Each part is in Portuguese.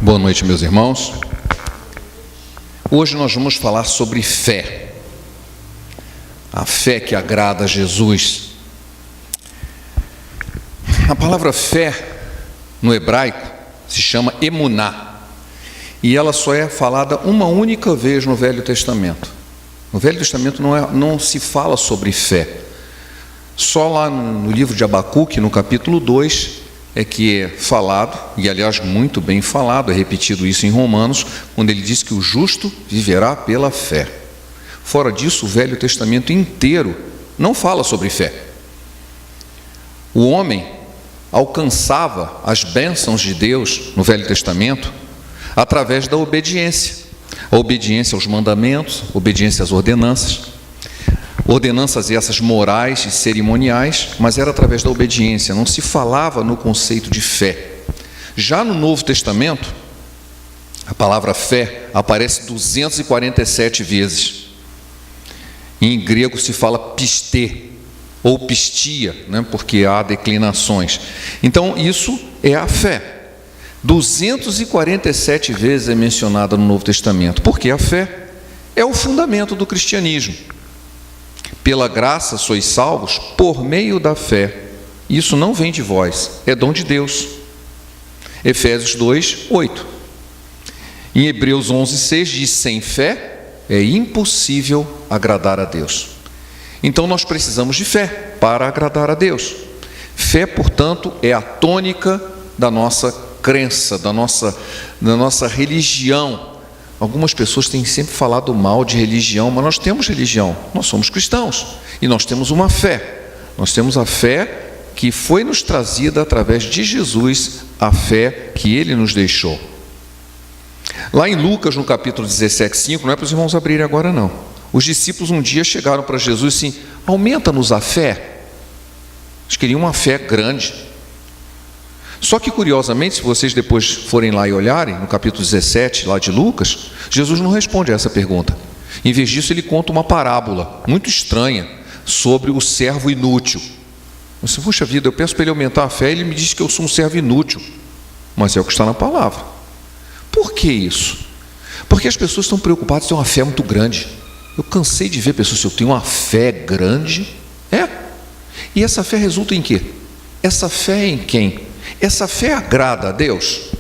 Boa noite, meus irmãos. Hoje nós vamos falar sobre fé. A fé que agrada a Jesus. A palavra fé, no hebraico, se chama emuná. E ela só é falada uma única vez no Velho Testamento. No Velho Testamento não se fala sobre fé. Só lá no livro de Abacuque, no capítulo 2, é que é falado, e aliás muito bem falado, é repetido isso em Romanos, quando ele diz que o justo viverá pela fé. Fora disso, o Velho Testamento inteiro não fala sobre fé. O homem alcançava as bênçãos de Deus no Velho Testamento através da obediência. A obediência aos mandamentos, obediência às ordenanças. Ordenanças essas morais e cerimoniais, mas era através da obediência, não se falava no conceito de fé. Já no Novo Testamento, a palavra fé aparece 247 vezes. Em grego se fala pistê, ou pistia, né, porque há declinações. Então isso é a fé. 247 vezes é mencionada no Novo Testamento, porque a fé é o fundamento do cristianismo. Pela graça sois salvos por meio da fé. Isso não vem de vós, é dom de Deus. Efésios 2, 8. Em Hebreus 11, 6 diz: sem fé é impossível agradar a Deus. Então nós precisamos de fé para agradar a Deus. Fé, portanto, é a tônica da nossa crença, da nossa religião. Algumas pessoas têm sempre falado mal de religião, mas nós temos religião, nós somos cristãos e nós temos uma fé. Nós temos a fé que foi nos trazida através de Jesus, a fé que Ele nos deixou. Lá em Lucas, no capítulo 17:5, não é para os irmãos abrirem agora não. Os discípulos um dia chegaram para Jesus e assim: aumenta-nos a fé. Eles queriam uma fé grande. Só que, curiosamente, se vocês depois forem lá e olharem, no capítulo 17, lá de Lucas, Jesus não responde a essa pergunta. Em vez disso, ele conta uma parábola muito estranha sobre o servo inútil. Eu disse: puxa vida, eu peço para ele aumentar a fé, ele me diz que eu sou um servo inútil. Mas é o que está na palavra. Por que isso? Porque as pessoas estão preocupadas em ter uma fé muito grande. Eu cansei de ver pessoas: eu tenho uma fé grande. E essa fé resulta em quê? Essa fé é em quem? Essa fé agrada a Deus?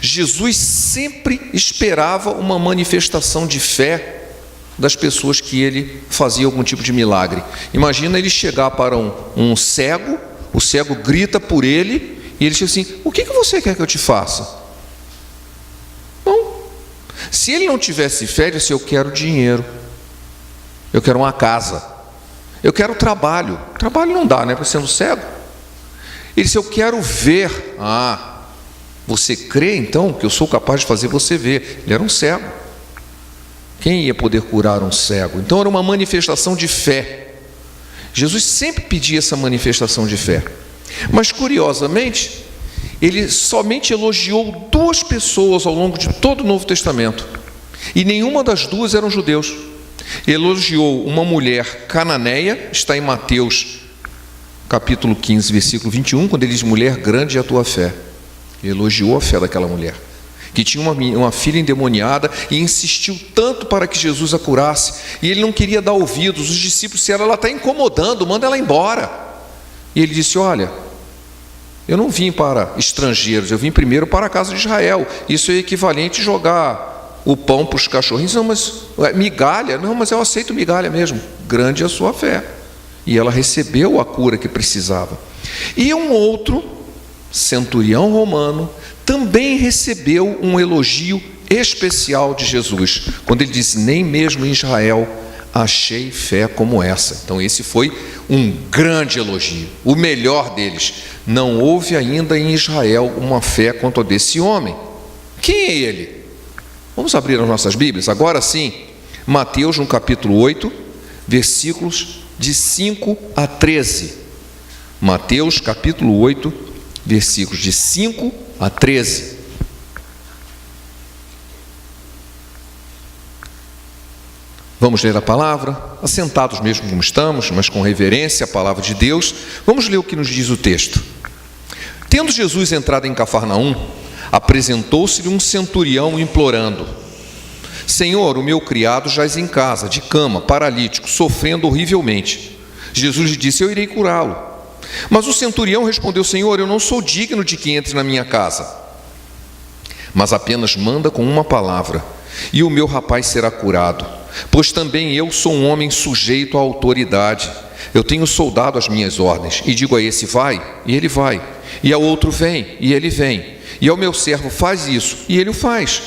Jesus sempre esperava uma manifestação de fé das pessoas que ele fazia algum tipo de milagre. Imagina ele chegar para um cego, o cego grita por ele, e ele diz assim: o que você quer que eu te faça? Bom, se ele não tivesse fé, ele disse: eu quero dinheiro, eu quero uma casa, eu quero trabalho. Trabalho não dá, né, para sendo cego. Ele disse: eu quero ver. Você crê então que eu sou capaz de fazer você ver? Ele era um cego. Quem ia poder curar um cego? Então era uma manifestação de fé. Jesus sempre pedia essa manifestação de fé. Mas curiosamente, ele somente elogiou duas pessoas ao longo de todo o Novo Testamento. E nenhuma das duas eram judeus. Ele elogiou uma mulher cananeia, está em Mateus capítulo 15, versículo 21, quando ele diz: mulher, grande é a tua fé. Ele elogiou a fé daquela mulher, que tinha uma filha endemoniada e insistiu tanto para que Jesus a curasse, e ele não queria dar ouvidos. Os discípulos disseram: ela está incomodando, manda ela embora. E ele disse: olha, eu não vim para estrangeiros, eu vim primeiro para a casa de Israel. Isso é equivalente a jogar o pão para os cachorrinhos. Não, mas migalha? Não, mas eu aceito migalha mesmo. Grande é a sua fé. E ela recebeu a cura que precisava. E um outro centurião romano também recebeu um elogio especial de Jesus, quando ele disse: nem mesmo em Israel achei fé como essa. Então esse foi um grande elogio, o melhor deles. Não houve ainda em Israel uma fé quanto a desse homem. Quem é ele? Vamos abrir as nossas Bíblias agora sim. Mateus, no capítulo 8, versículos de 5 a 13. Mateus capítulo 8, versículos de 5 a 13. Vamos ler a palavra, assentados mesmo como estamos, mas com reverência à palavra de Deus. Vamos ler o que nos diz o texto. Tendo Jesus entrado em Cafarnaum, Apresentou-se-lhe um centurião implorando: Senhor, o meu criado jaz em casa, de cama, paralítico, sofrendo horrivelmente. Jesus lhe disse: eu irei curá-lo. Mas o centurião respondeu: Senhor, eu não sou digno de que entre na minha casa, mas apenas manda com uma palavra, e o meu rapaz será curado. Pois também eu sou um homem sujeito à autoridade. Eu tenho soldado às minhas ordens, e digo a esse: vai, e ele vai, e ao outro: vem, e ele vem, e ao meu servo: faz isso, e ele o faz.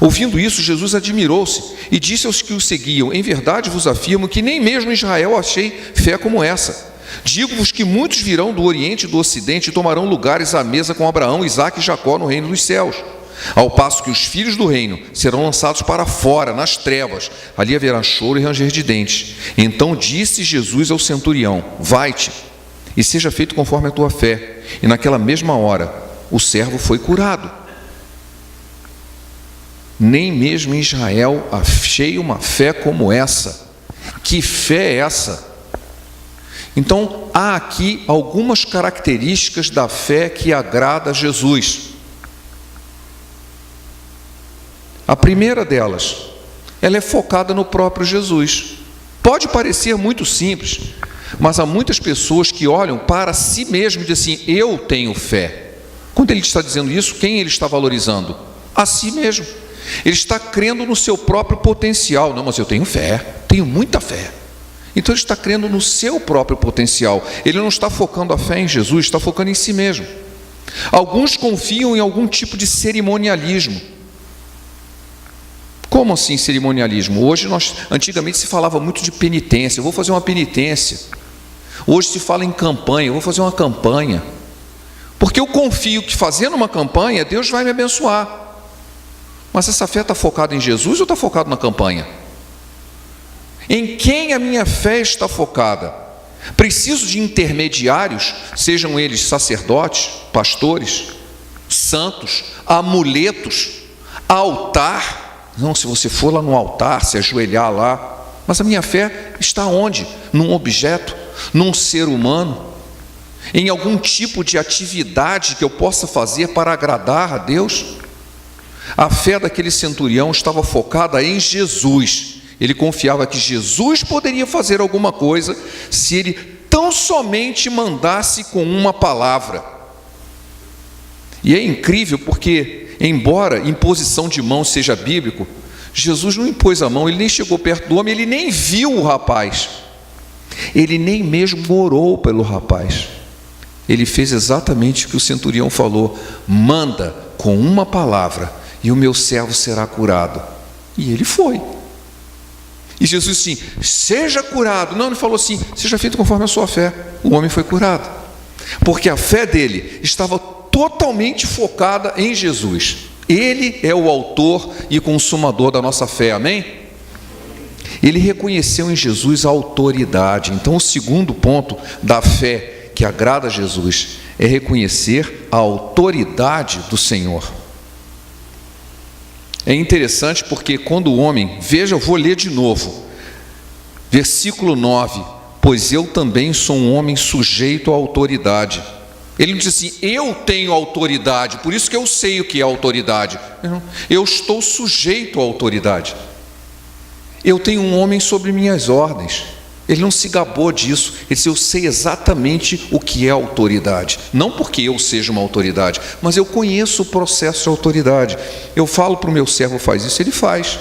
Ouvindo isso, Jesus admirou-se e disse aos que o seguiam: em verdade vos afirmo que nem mesmo em Israel achei fé como essa. Digo-vos que muitos virão do Oriente e do Ocidente e tomarão lugares à mesa com Abraão, Isaque e Jacó no reino dos céus, ao passo que os filhos do reino serão lançados para fora, nas trevas. Ali haverá choro e ranger de dentes. Então disse Jesus ao centurião: vai-te, e seja feito conforme a tua fé. E naquela mesma hora o servo foi curado. Nem mesmo em Israel achei uma fé como essa. Que fé é essa? Então, há aqui algumas características da fé que agrada a Jesus. A primeira delas, ela é focada no próprio Jesus. Pode parecer muito simples, mas há muitas pessoas que olham para si mesmo e dizem assim: eu tenho fé. Quando ele está dizendo isso, quem ele está valorizando? A si mesmo. Ele está crendo no seu próprio potencial. Não, mas eu tenho fé, tenho muita fé. Então ele está crendo no seu próprio potencial. Ele não está focando a fé em Jesus, está focando em si mesmo. Alguns confiam em algum tipo de cerimonialismo. Como assim cerimonialismo? Antigamente se falava muito de penitência. Eu vou fazer uma penitência. Hoje se fala em campanha. Eu vou fazer uma campanha. Porque eu confio que fazendo uma campanha, Deus vai me abençoar. Mas essa fé está focada em Jesus ou está focada na campanha? Em quem a minha fé está focada? Preciso de intermediários, sejam eles sacerdotes, pastores, santos, amuletos, altar. Não, se você for lá no altar, se ajoelhar lá. Mas a minha fé está onde? Num objeto, num ser humano, em algum tipo de atividade que eu possa fazer para agradar a Deus? A fé daquele centurião estava focada em Jesus. Ele confiava que Jesus poderia fazer alguma coisa se ele tão somente mandasse com uma palavra. E é incrível porque, embora imposição de mão seja bíblico, Jesus não impôs a mão, ele nem chegou perto do homem, ele nem viu o rapaz, ele nem mesmo orou pelo rapaz. Ele fez exatamente o que o centurião falou: manda com uma palavra e o meu servo será curado. E ele foi. E Jesus disse assim: seja curado. Não, ele falou assim: seja feito conforme a sua fé. O homem foi curado, porque a fé dele estava totalmente focada em Jesus. Ele é o autor e consumador da nossa fé, amém? Ele reconheceu em Jesus a autoridade. Então o segundo ponto da fé que agrada a Jesus é reconhecer a autoridade do Senhor. É interessante porque quando o homem, veja, eu vou ler de novo, versículo 9: pois eu também sou um homem sujeito à autoridade. Ele não diz assim: eu tenho autoridade, por isso que eu sei o que é autoridade. Não, eu estou sujeito à autoridade. Eu tenho um homem sobre minhas ordens. Ele não se gabou disso. Ele disse: eu sei exatamente o que é autoridade. Não porque eu seja uma autoridade, mas eu conheço o processo de autoridade. Eu falo para o meu servo: faz isso, ele faz.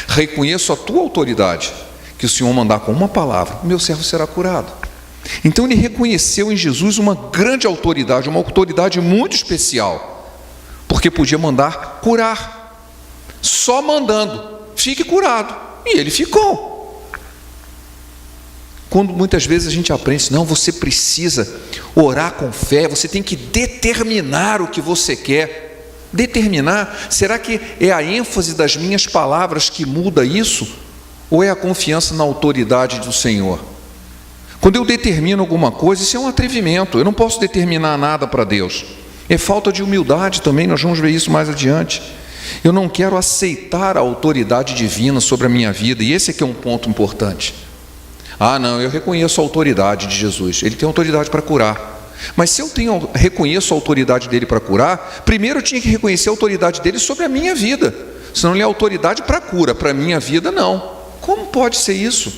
Reconheço a tua autoridade, que o Senhor mandar com uma palavra, o meu servo será curado. Então ele reconheceu em Jesus uma grande autoridade, uma autoridade muito especial, porque podia mandar curar. Só mandando: fique curado. E ele ficou. Quando muitas vezes a gente aprende, não, você precisa orar com fé, você tem que determinar o que você quer. Determinar? Será que é a ênfase das minhas palavras que muda isso? Ou é a confiança na autoridade do Senhor? Quando eu determino alguma coisa, isso é um atrevimento. Eu não posso determinar nada para Deus. É falta de humildade também, nós vamos ver isso mais adiante. Eu não quero aceitar a autoridade divina sobre a minha vida, e esse aqui é um ponto importante. Ah, não, eu reconheço a autoridade de Jesus. Ele tem autoridade para curar. Mas se eu reconheço a autoridade dele para curar, primeiro eu tinha que reconhecer a autoridade dele sobre a minha vida. Senão ele é autoridade para a cura, para a minha vida não. Como pode ser isso?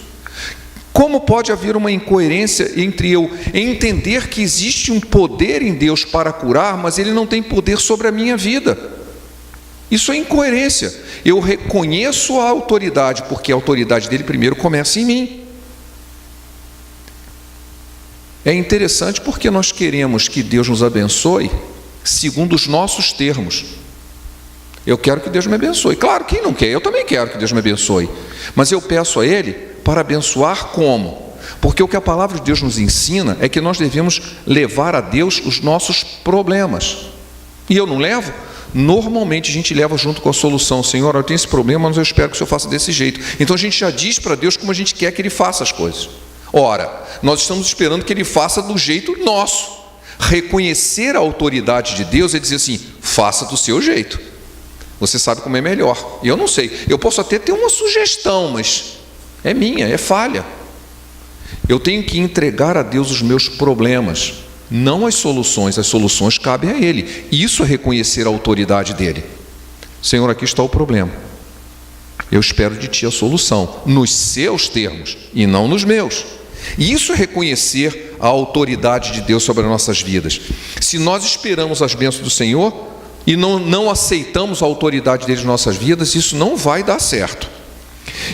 Como pode haver uma incoerência entre eu entender que existe um poder em Deus para curar, mas ele não tem poder sobre a minha vida? Isso é incoerência. Eu reconheço a autoridade, porque a autoridade dele primeiro começa em mim. É interessante porque nós queremos que Deus nos abençoe segundo os nossos termos. Eu quero que Deus me abençoe. Claro, quem não quer? Eu também quero que Deus me abençoe. Mas eu peço a Ele para abençoar como? Porque o que a palavra de Deus nos ensina é que nós devemos levar a Deus os nossos problemas. E eu não levo? Normalmente a gente leva junto com a solução. Senhor, eu tenho esse problema, mas eu espero que o Senhor faça desse jeito. Então a gente já diz para Deus como a gente quer que Ele faça as coisas. Ora, nós estamos esperando que Ele faça do jeito nosso. Reconhecer a autoridade de Deus é dizer assim, faça do seu jeito. Você sabe como é melhor. Eu não sei. Eu posso até ter uma sugestão, mas é minha, é falha. Eu tenho que entregar a Deus os meus problemas, não as soluções. As soluções cabem a Ele. Isso é reconhecer a autoridade dEle. Senhor, aqui está o problema. Eu espero de Ti a solução, nos seus termos e não nos meus. E isso é reconhecer a autoridade de Deus sobre as nossas vidas. Se nós esperamos as bênçãos do Senhor e não aceitamos a autoridade dele em nossas vidas, isso não vai dar certo.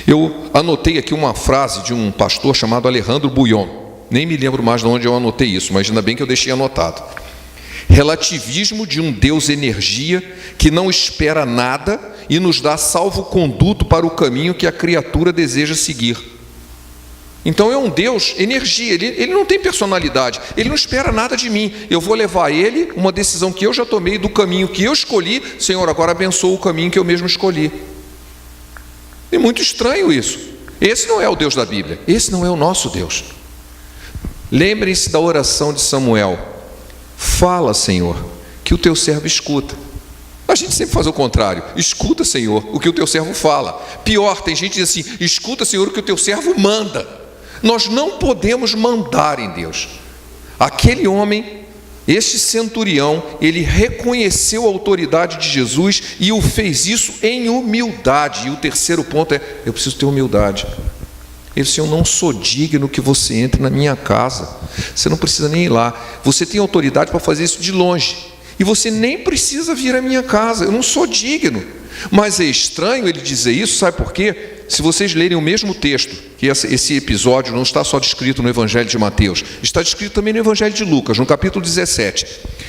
Eu anotei aqui uma frase de um pastor chamado Alejandro Buyon. Nem me lembro mais de onde eu anotei isso, mas ainda bem que eu deixei anotado. Relativismo de um Deus energia que não espera nada e nos dá salvo-conduto para o caminho que a criatura deseja seguir. Então é um Deus energia, ele não tem personalidade, ele não espera nada de mim. Eu vou levar a ele uma decisão que eu já tomei do caminho que eu escolhi. Senhor, agora abençoa o caminho que eu mesmo escolhi. É muito estranho isso. Esse não é o Deus da Bíblia, esse não é o nosso Deus. Lembrem-se da oração de Samuel. Fala, Senhor, que o teu servo escuta. A gente sempre faz o contrário. Escuta, Senhor, o que o teu servo fala. Pior, tem gente que diz assim, escuta, Senhor, o que o teu servo manda. Nós não podemos mandar em Deus. Aquele homem, este centurião, ele reconheceu a autoridade de Jesus e o fez isso em humildade. E o terceiro ponto é, eu preciso ter humildade. Ele disse, eu não sou digno que você entre na minha casa. Você não precisa nem ir lá. Você tem autoridade para fazer isso de longe. E você nem precisa vir à minha casa. Eu não sou digno. Mas é estranho ele dizer isso, sabe por quê? Se vocês lerem o mesmo texto, que esse episódio não está só descrito no Evangelho de Mateus, está descrito também no Evangelho de Lucas, no capítulo 17.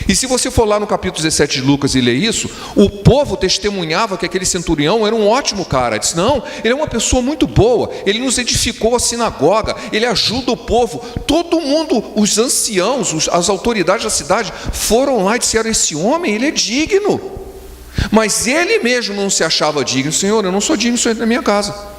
E se você for lá no capítulo 17 de Lucas e ler isso, o povo testemunhava que aquele centurião era um ótimo cara. Disse, não, ele é uma pessoa muito boa, ele nos edificou a sinagoga, ele ajuda o povo. Todo mundo, os anciãos, as autoridades da cidade, foram lá e disseram, esse homem, ele é digno. Mas ele mesmo não se achava digno. Senhor, eu não sou digno, Senhor, na minha casa.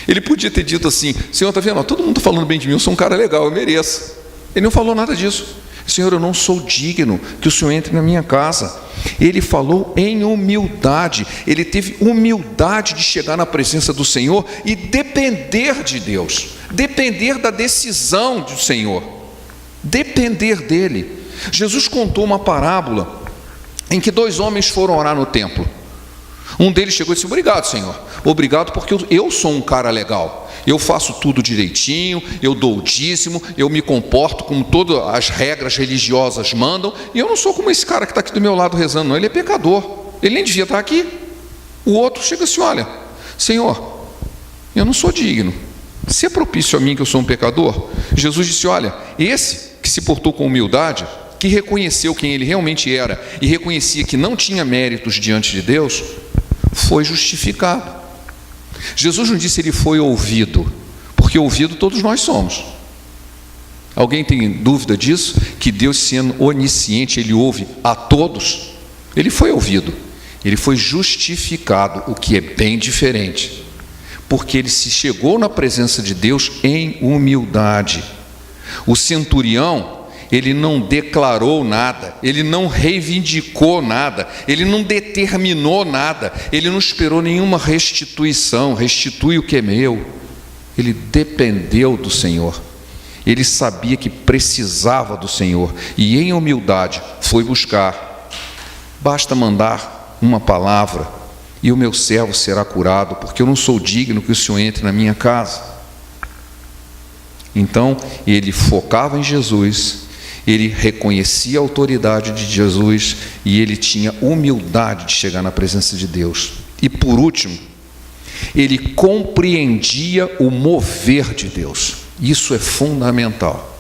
Ele podia ter dito assim, Senhor, está vendo? Todo mundo está falando bem de mim, eu sou um cara legal, eu mereço. Ele não falou nada disso. Senhor, eu não sou digno que o Senhor entre na minha casa. Ele falou em humildade. Ele teve humildade de chegar na presença do Senhor e depender de Deus. Depender da decisão do Senhor. Depender dele. Jesus contou uma parábola em que 2 homens foram orar no templo. Um deles chegou e disse, obrigado, Senhor, obrigado porque eu sou um cara legal, eu faço tudo direitinho, eu dou o dízimo, eu me comporto como todas as regras religiosas mandam, e eu não sou como esse cara que está aqui do meu lado rezando, não, ele é pecador, ele nem devia estar aqui. O outro chega assim, olha, Senhor, eu não sou digno, se é propício a mim que eu sou um pecador. Jesus disse, olha, esse que se portou com humildade, que reconheceu quem ele realmente era e reconhecia que não tinha méritos diante de Deus, foi justificado. Jesus não disse ele foi ouvido, porque ouvido todos nós somos. Alguém tem dúvida disso? Que Deus, sendo onisciente, ele ouve a todos? Ele foi ouvido, ele foi justificado, o que é bem diferente, porque ele se chegou na presença de Deus em humildade. O centurião, ele não declarou nada, ele não reivindicou nada, ele não determinou nada, ele não esperou nenhuma restituição, restitui o que é meu. Ele dependeu do Senhor, Ele sabia que precisava do Senhor e, em humildade, foi buscar. Basta mandar uma palavra e o meu servo será curado, porque eu não sou digno que o Senhor entre na minha casa. Então, ele focava em Jesus, ele reconhecia a autoridade de Jesus e ele tinha humildade de chegar na presença de Deus. E por último, ele compreendia o mover de Deus. Isso é fundamental.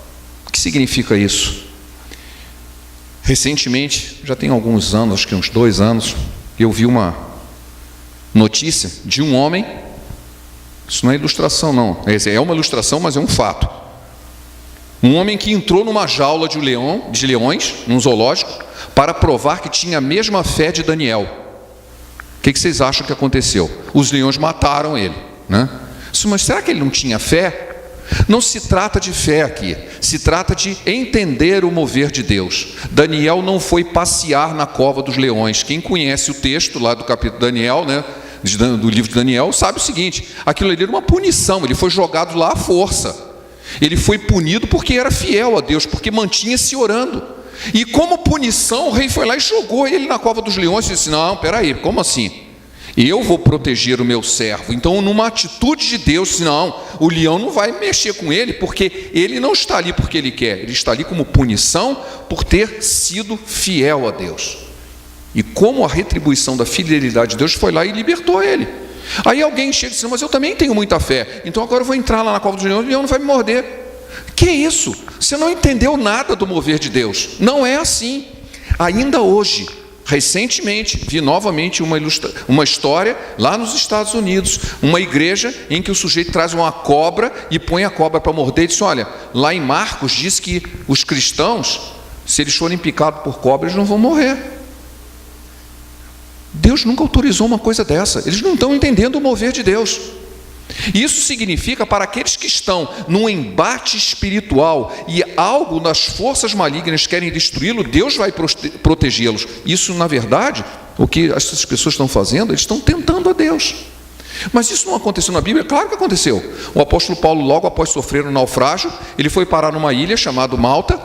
O que significa isso? Recentemente, já tem alguns anos, acho que uns 2 anos, eu vi uma notícia de um homem. Isso não é ilustração, não. É uma ilustração, mas é um fato. Um homem que entrou numa jaula de leões, num zoológico, para provar que tinha a mesma fé de Daniel. O que vocês acham que aconteceu? Os leões mataram ele, né? Mas será que ele não tinha fé? Não se trata de fé aqui, se trata de entender o mover de Deus. Daniel não foi passear na cova dos leões. Quem conhece o texto lá do capítulo de Daniel, né, do livro de Daniel, sabe o seguinte: aquilo ali era uma punição, ele foi jogado lá à força. Ele foi punido porque era fiel a Deus, porque mantinha-se orando. E como punição, o rei foi lá e jogou ele na cova dos leões e disse: não, peraí, como assim? Eu vou proteger o meu servo. Então, numa atitude de Deus, não, o leão não vai mexer com ele, porque ele não está ali porque ele quer, ele está ali como punição por ter sido fiel a Deus. E como a retribuição da fidelidade de Deus, foi lá e libertou ele. Aí alguém chega e diz: mas eu também tenho muita fé, então agora eu vou entrar lá na cova dos leões e o leão não vai me morder. Que isso? Você não entendeu nada do mover de Deus. Não é assim. Ainda hoje, recentemente, vi novamente uma história lá nos Estados Unidos, uma igreja em que o sujeito traz uma cobra e põe a cobra para morder e diz: olha, lá em Marcos diz que os cristãos, se eles forem picados por cobra, eles não vão morrer. Deus nunca autorizou uma coisa dessa. Eles não estão entendendo o mover de Deus. Isso significa, para aqueles que estão num embate espiritual e algo nas forças malignas querem destruí-lo, Deus vai protegê-los. Isso, na verdade, o que essas pessoas estão fazendo, eles estão tentando a Deus. Mas isso não aconteceu na Bíblia? Claro que aconteceu. O apóstolo Paulo, logo após sofrer um naufrágio, ele foi parar numa ilha chamada Malta.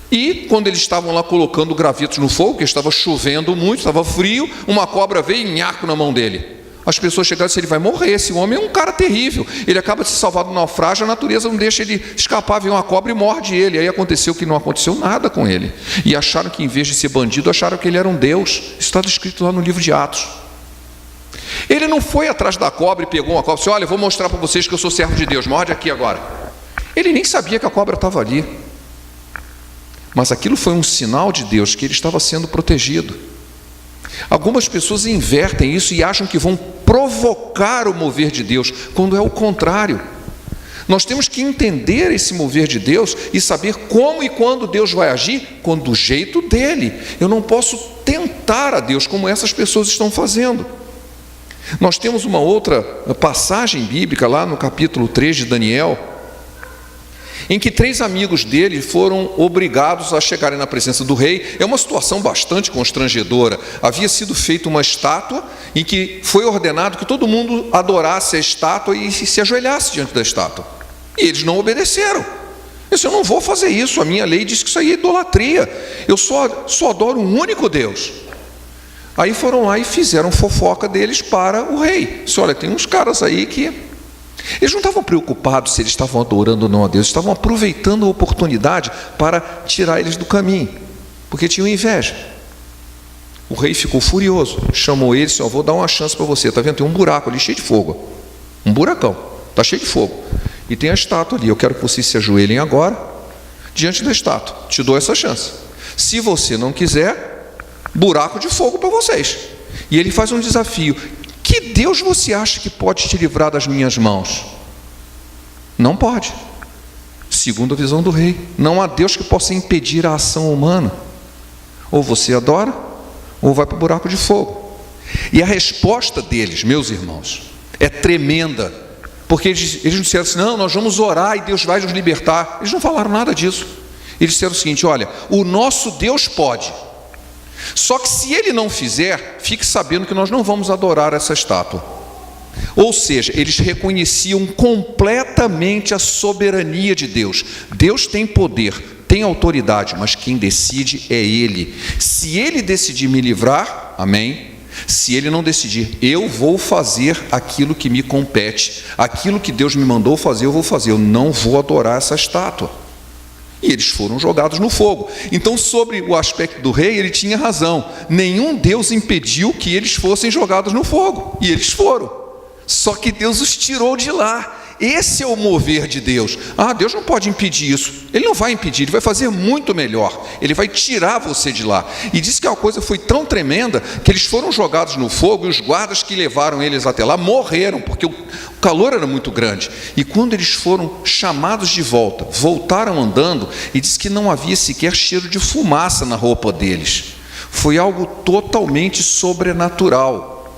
E quando eles estavam lá colocando gravetos no fogo, que estava chovendo muito, estava frio, uma cobra veio e nhaco na mão dele. As pessoas chegaram e disseram: ele vai morrer, esse homem é um cara terrível, ele acaba de se salvar do naufrágio, a natureza não deixa ele escapar, vem uma cobra e morde ele. Aí aconteceu que não aconteceu nada com ele, e acharam que, em vez de ser bandido, acharam que ele era um Deus. Isso está escrito lá no livro de Atos. Ele não foi atrás da cobra e pegou uma cobra e disse: olha, eu vou mostrar para vocês que eu sou servo de Deus, morde aqui agora. Ele nem sabia que a cobra estava ali, mas aquilo foi um sinal de Deus, que ele estava sendo protegido. Algumas pessoas invertem isso e acham que vão provocar o mover de Deus, quando é o contrário. Nós temos que entender esse mover de Deus e saber como e quando Deus vai agir, quando do jeito dele. Eu não posso tentar a Deus como essas pessoas estão fazendo. Nós temos uma outra passagem bíblica lá no capítulo 3 de Daniel, em que 3 amigos dele foram obrigados a chegarem na presença do rei. É uma situação bastante constrangedora. Havia sido feita uma estátua em que foi ordenado que todo mundo adorasse a estátua e se ajoelhasse diante da estátua. E eles não obedeceram. Eu disse: eu não vou fazer isso, a minha lei diz que isso aí é idolatria. Eu só adoro um único Deus. Aí foram lá e fizeram fofoca deles para o rei. Disse: olha, tem uns caras aí que... Eles não estavam preocupados se eles estavam adorando ou não a Deus, estavam aproveitando a oportunidade para tirar eles do caminho, porque tinham inveja. O rei ficou furioso, chamou eles e disse: vou dar uma chance para você, está vendo? Tem um buraco ali cheio de fogo, um buracão, está cheio de fogo, e tem a estátua ali, eu quero que vocês se ajoelhem agora, diante da estátua, te dou essa chance. Se você não quiser, buraco de fogo para vocês. E ele faz um desafio: que Deus você acha que pode te livrar das minhas mãos? Não pode. Segundo a visão do rei, não há Deus que possa impedir a ação humana. Ou você adora, ou vai para o buraco de fogo. E a resposta deles, meus irmãos, é tremenda. Porque eles disseram assim: não, nós vamos orar e Deus vai nos libertar. Eles não falaram nada disso. Eles disseram o seguinte: olha, o nosso Deus pode. Só que se ele não fizer, fique sabendo que nós não vamos adorar essa estátua. Ou seja, eles reconheciam completamente a soberania de Deus. Deus tem poder, tem autoridade, mas quem decide é Ele. Se Ele decidir me livrar, amém. Se Ele não decidir, eu vou fazer aquilo que me compete, aquilo que Deus me mandou fazer, eu vou fazer. Eu não vou adorar essa estátua. E eles foram jogados no fogo. Então, sobre o aspecto do rei, ele tinha razão. Nenhum Deus impediu que eles fossem jogados no fogo. E eles foram. Só que Deus os tirou de lá. Esse é o mover de Deus. Deus não pode impedir isso. Ele não vai impedir, Ele vai fazer muito melhor. Ele vai tirar você de lá. E diz que a coisa foi tão tremenda que eles foram jogados no fogo e os guardas que levaram eles até lá morreram, porque o calor era muito grande. E quando eles foram chamados de volta, voltaram andando, e diz que não havia sequer cheiro de fumaça na roupa deles. Foi algo totalmente sobrenatural.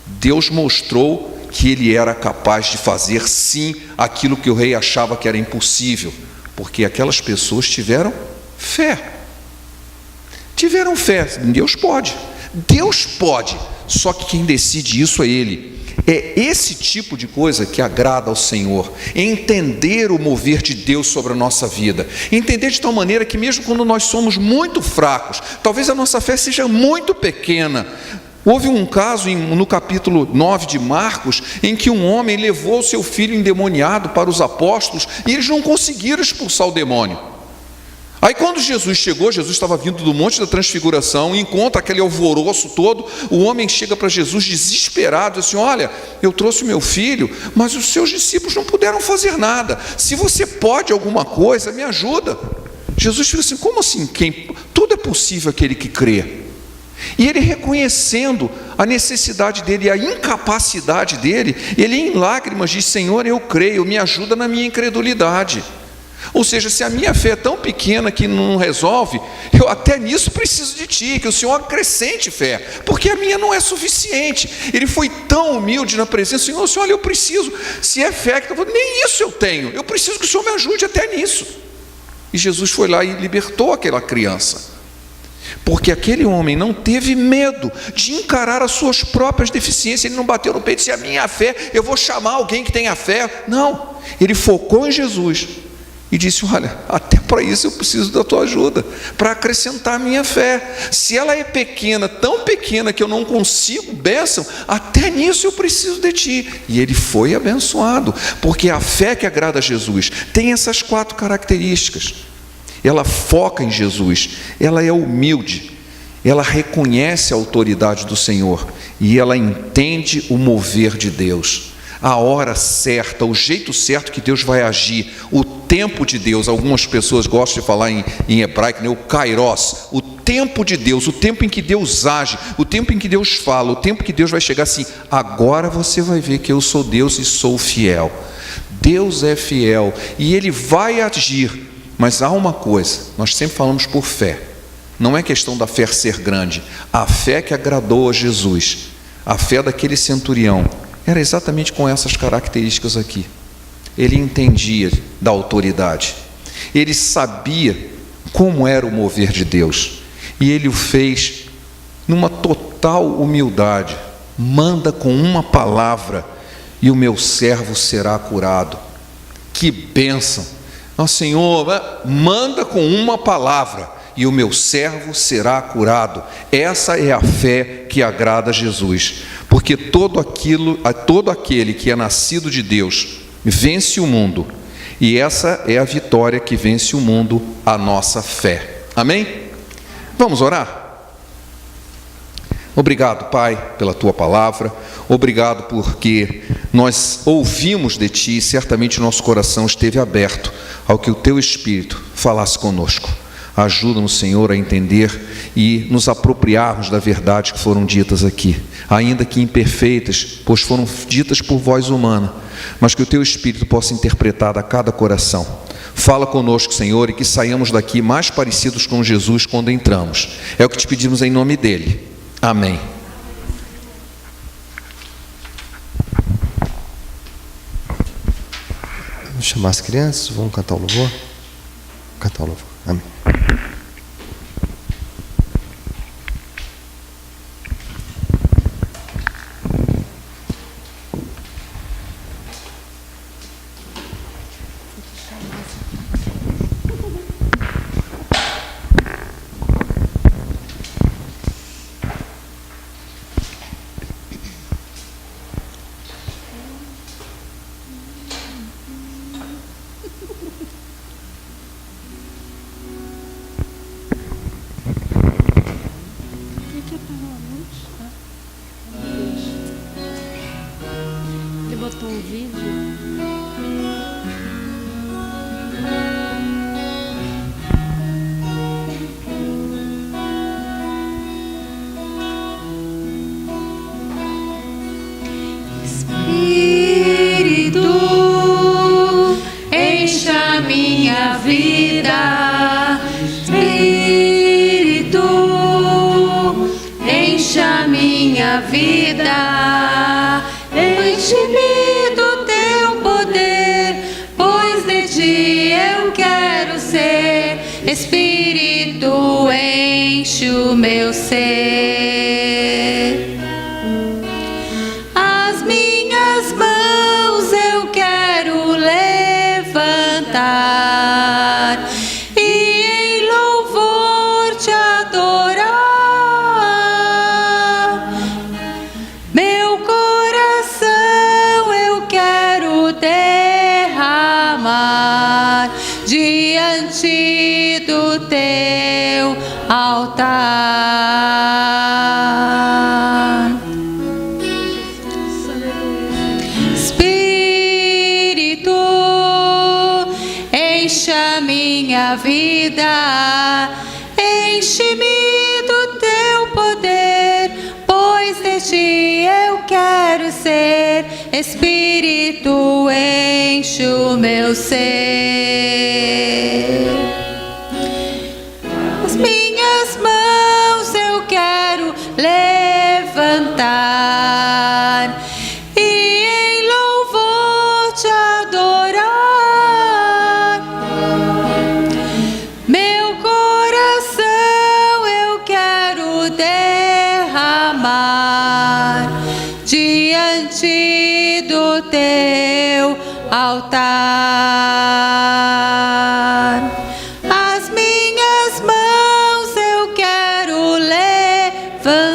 Deus mostrou que ele era capaz de fazer sim aquilo que o rei achava que era impossível, porque aquelas pessoas tiveram fé. Tiveram fé. Deus pode, só que quem decide isso é Ele. É esse tipo de coisa que agrada ao Senhor, entender o mover de Deus sobre a nossa vida, entender de tal maneira que mesmo quando nós somos muito fracos, talvez a nossa fé seja muito pequena. Houve um caso no capítulo 9 de Marcos, em que um homem levou seu filho endemoniado para os apóstolos, e eles não conseguiram expulsar o demônio. Aí quando Jesus chegou, Jesus estava vindo do Monte da Transfiguração, encontra aquele alvoroço todo, o homem chega para Jesus desesperado, assim: olha, eu trouxe meu filho, mas os seus discípulos não puderam fazer nada, se você pode alguma coisa, me ajuda. Jesus fica assim: como assim? Tudo é possível aquele que crê. E ele, reconhecendo a necessidade dele e a incapacidade dele, ele em lágrimas diz: Senhor, eu creio, me ajuda na minha incredulidade. Ou seja, se a minha fé é tão pequena que não resolve, eu até nisso preciso de Ti, que o Senhor acrescente fé, porque a minha não é suficiente. Ele foi tão humilde na presença: Senhor, olha, eu preciso, se é fé que eu vou, nem isso eu tenho, eu preciso que o Senhor me ajude até nisso. E Jesus foi lá e libertou aquela criança. Porque aquele homem não teve medo de encarar as suas próprias deficiências. Ele não bateu no peito e disse: a minha fé, eu vou chamar alguém que tenha fé. Não, ele focou em Jesus e disse: olha, até para isso eu preciso da tua ajuda, para acrescentar a minha fé. Se ela é pequena, tão pequena que eu não consigo bênção, até nisso eu preciso de ti. E ele foi abençoado, porque a fé que agrada a Jesus tem essas 4 características. Ela foca em Jesus, ela é humilde, ela reconhece a autoridade do Senhor e ela entende o mover de Deus, a hora certa, o jeito certo que Deus vai agir, o tempo de Deus. Algumas pessoas gostam de falar em hebraico, né? O kairos, o tempo de Deus, o tempo em que Deus age, o tempo em que Deus fala, o tempo que Deus vai chegar assim: agora você vai ver que eu sou Deus e sou fiel. Deus é fiel e Ele vai agir. Mas há uma coisa, nós sempre falamos por fé, não é questão da fé ser grande. A fé que agradou a Jesus, a fé daquele centurião, era exatamente com essas características aqui. Ele entendia da autoridade, ele sabia como era o mover de Deus, e ele o fez numa total humildade. Manda com uma palavra e o meu servo será curado. Que bênção! Nosso Senhor, manda com uma palavra e o meu servo será curado. Essa é a fé que agrada a Jesus, porque todo aquele que é nascido de Deus vence o mundo, e essa é a vitória que vence o mundo, a nossa fé. Amém? Vamos orar? Obrigado, Pai, pela Tua palavra, obrigado porque nós ouvimos de Ti e certamente nosso coração esteve aberto ao que o Teu Espírito falasse conosco. Ajuda-nos, Senhor, a entender e nos apropriarmos da verdade que foram ditas aqui, ainda que imperfeitas, pois foram ditas por voz humana, mas que o Teu Espírito possa interpretar a cada coração. Fala conosco, Senhor, e que saiamos daqui mais parecidos com Jesus quando entramos. É o que te pedimos em nome dEle. Amém. Vamos chamar as crianças, vamos cantar o louvor? Cantar o louvor. Amém. Ele botou um vídeo. Espírito, enche a minha vida. Espírito, enche a minha vida. Enche-me do teu poder, pois de ti eu quero ser. Espírito, enche o meu ser. As minhas mãos eu quero levantar e em louvor te adorar. Meu coração eu quero derramar diante do teu altar. Espírito, enche a minha vida, enche-me do teu poder, pois de ti eu quero ser. Espírito, enche o meu ser. As minhas mãos eu quero levantar e em louvor te adorar. Meu coração eu quero derramar diante do teu altar. As minhas mãos eu quero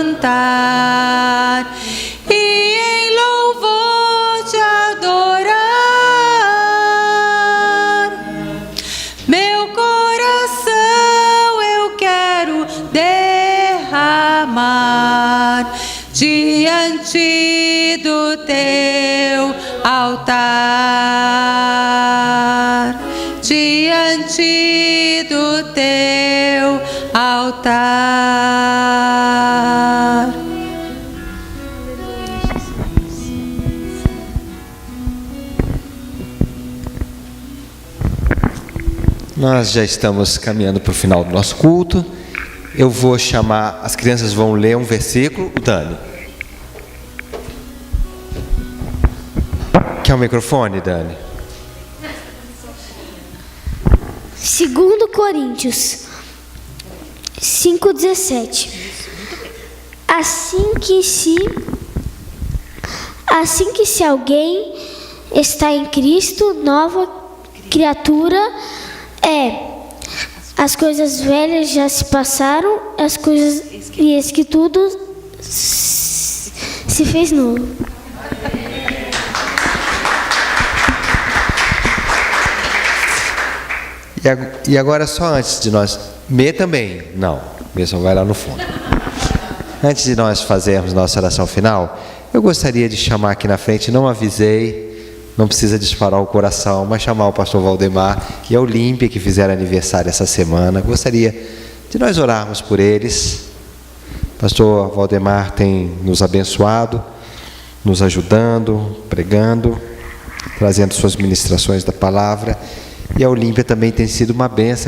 levantar e em louvor te adorar. Meu coração eu quero derramar diante do teu altar. Diante do teu altar. Nós já estamos caminhando para o final do nosso culto. Eu vou chamar, as crianças vão ler um versículo. Dani. Quer o microfone, Dani? 2 Coríntios 5,17. Assim que se alguém está em Cristo, nova criatura é. As coisas velhas já se passaram, as coisas e eis que tudo se fez novo. E agora, só antes de nós... Mê também? Não, Mê só vai lá no fundo. Antes de nós fazermos nossa oração final, eu gostaria de chamar aqui na frente, não avisei, não precisa disparar o coração, mas chamar o pastor Valdemar e a Olímpia, que fizeram aniversário essa semana. Gostaria de nós orarmos por eles. O pastor Valdemar tem nos abençoado, nos ajudando, pregando, trazendo suas ministrações da palavra. E a Olímpia também tem sido uma bênção aqui